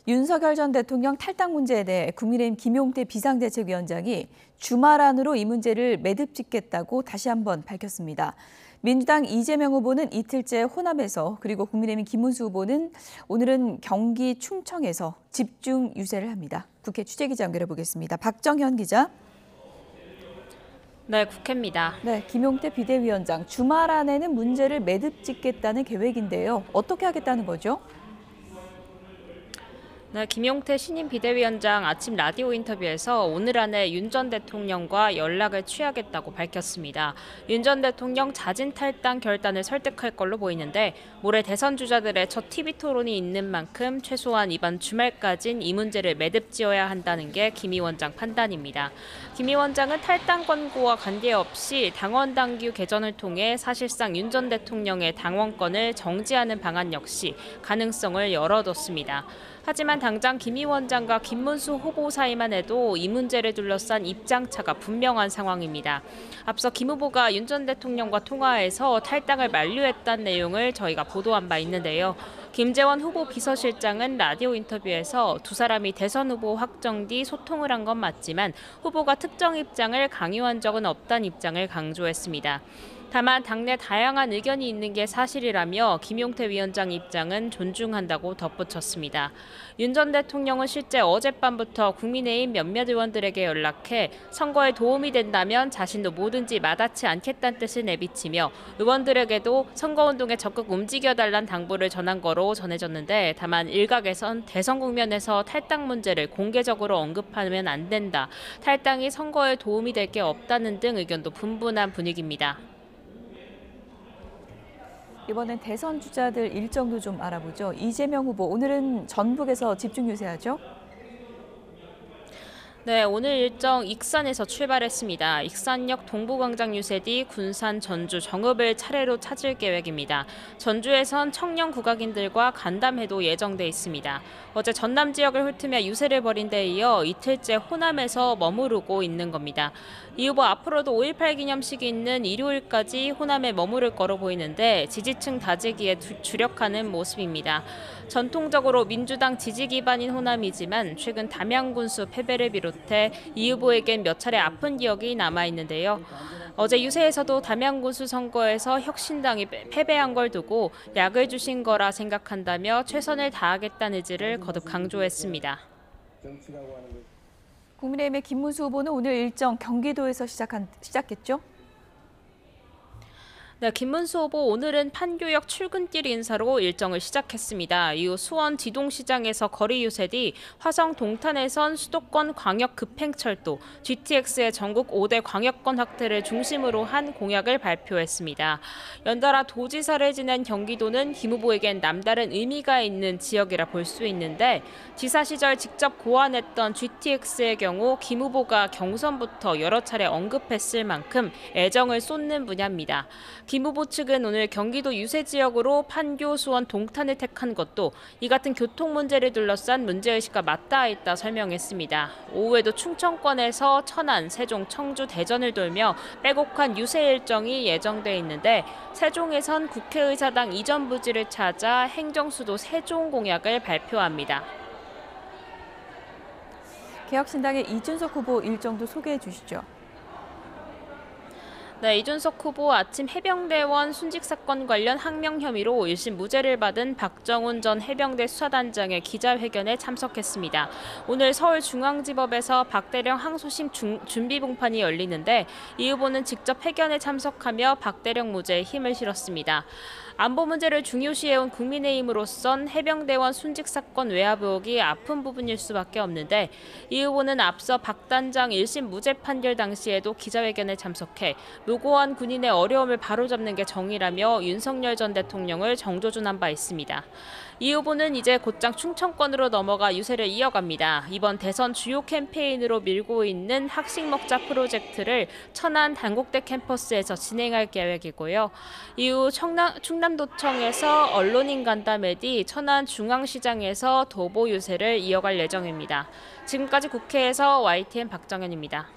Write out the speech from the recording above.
윤석열 전 대통령 탈당 문제에 대해 국민의힘 김용태 비상대책위원장이 주말 안으로 이 문제를 매듭짓겠다고 다시 한번 밝혔습니다. 민주당 이재명 후보는 이틀째 호남에서, 그리고 국민의힘 김문수 후보는 오늘은 경기 충청에서 집중 유세를 합니다. 국회 취재기자 연결해 보겠습니다. 박정현 기자. 네, 국회입니다. 네, 김용태 비대위원장, 주말 안에는 문제를 매듭짓겠다는 계획인데요. 어떻게 하겠다는 거죠? 네, 김용태 신임 비대위원장 아침 라디오 인터뷰에서 오늘 안에 윤 전 대통령과 연락을 취하겠다고 밝혔습니다. 윤 전 대통령 자진 탈당 결단을 설득할 걸로 보이는데, 모레 대선 주자들의 첫 TV 토론이 있는 만큼 최소한 이번 주말까진 이 문제를 매듭지어야 한다는 게 김 위원장 판단입니다. 김 위원장은 탈당 권고와 관계없이 당원 당규 개정을 통해 사실상 윤 전 대통령의 당원권을 정지하는 방안 역시 가능성을 열어뒀습니다. 하지만 당장 김 위원장과 김문수 후보 사이만 해도 이 문제를 둘러싼 입장차가 분명한 상황입니다. 앞서 김 후보가 윤 전 대통령과 통화해서 탈당을 만류했다는 내용을 저희가 보도한 바 있는데요. 김재원 후보 비서실장은 라디오 인터뷰에서 두 사람이 대선 후보 확정 뒤 소통을 한 건 맞지만 후보가 특정 입장을 강요한 적은 없다는 입장을 강조했습니다. 다만 당내 다양한 의견이 있는 게 사실이라며 김용태 위원장 입장은 존중한다고 덧붙였습니다. 윤 전 대통령은 실제 어젯밤부터 국민의힘 몇몇 의원들에게 연락해 선거에 도움이 된다면 자신도 뭐든지 마다치 않겠다는 뜻을 내비치며 의원들에게도 선거운동에 적극 움직여달란 당부를 전한 거로 전해졌는데, 다만 일각에선 대선 국면에서 탈당 문제를 공개적으로 언급하면 안 된다, 탈당이 선거에 도움이 될 게 없다는 등 의견도 분분한 분위기입니다. 이번엔 대선 주자들 일정도 좀 알아보죠. 이재명 후보, 오늘은 전북에서 집중 유세하죠? 네, 오늘 일정 익산에서 출발했습니다. 익산역 동부광장 유세 뒤 군산, 전주, 정읍을 차례로 찾을 계획입니다. 전주에선 청년 국악인들과 간담회도 예정돼 있습니다. 어제 전남 지역을 훑으며 유세를 벌인 데 이어 이틀째 호남에서 머무르고 있는 겁니다. 이 후보 앞으로도 5.18 기념식이 있는 일요일까지 호남에 머무를 거로 보이는데, 지지층 다지기에 주력하는 모습입니다. 전통적으로 민주당 지지 기반인 호남이지만 최근 담양군수 패배를 비롯해 이 후보에겐 몇 차례 아픈 기억이 남아있는데요. 어제 유세에서도 담양군수 선거에서 혁신당이 패배한 걸 두고 약을 주신 거라 생각한다며 최선을 다하겠다는 의지를 거듭 강조했습니다. 국민의힘의 김문수 후보는 오늘 일정 경기도에서 시작했죠? 네, 김문수 후보 오늘은 판교역 출근길 인사로 일정을 시작했습니다. 이후 수원 지동시장에서 거리 유세 뒤 화성 동탄에선 수도권 광역 급행철도, GTX의 전국 5대 광역권 확대를 중심으로 한 공약을 발표했습니다. 연달아 도지사를 지낸 경기도는 김 후보에겐 남다른 의미가 있는 지역이라 볼 수 있는데, 지사 시절 직접 고안했던 GTX의 경우 김 후보가 경선부터 여러 차례 언급했을 만큼 애정을 쏟는 분야입니다. 김 후보 측은 오늘 경기도 유세 지역으로 판교, 수원, 동탄을 택한 것도 이 같은 교통 문제를 둘러싼 문제의식과 맞닿아 있다 설명했습니다. 오후에도 충청권에서 천안, 세종, 청주, 대전을 돌며 빼곡한 유세 일정이 예정돼 있는데, 세종에선 국회의사당 이전 부지를 찾아 행정수도 세종 공약을 발표합니다. 개혁신당의 이준석 후보 일정도 소개해 주시죠. 네, 이준석 후보 아침 해병대원 순직 사건 관련 항명 혐의로 1심 무죄를 받은 박정훈 전 해병대 수사단장의 기자회견에 참석했습니다. 오늘 서울중앙지법에서 박대령 항소심 준비 공판이 열리는데, 이 후보는 직접 회견에 참석하며 박대령 무죄에 힘을 실었습니다. 안보 문제를 중요시해온 국민의힘으로선 해병대원 순직 사건 외압 의혹이 아픈 부분일 수밖에 없는데, 이 후보는 앞서 박 단장 1심 무죄 판결 당시에도 기자회견에 참석해 무고한 군인의 어려움을 바로잡는 게 정의라며 윤석열 전 대통령을 정조준한 바 있습니다. 이 후보는 이제 곧장 충청권으로 넘어가 유세를 이어갑니다. 이번 대선 주요 캠페인으로 밀고 있는 학식 먹자 프로젝트를 천안 단국대 캠퍼스에서 진행할 계획이고요. 이후 충남도청에서 언론인 간담회 뒤 천안 중앙시장에서 도보 유세를 이어갈 예정입니다. 지금까지 국회에서 YTN 박정현입니다.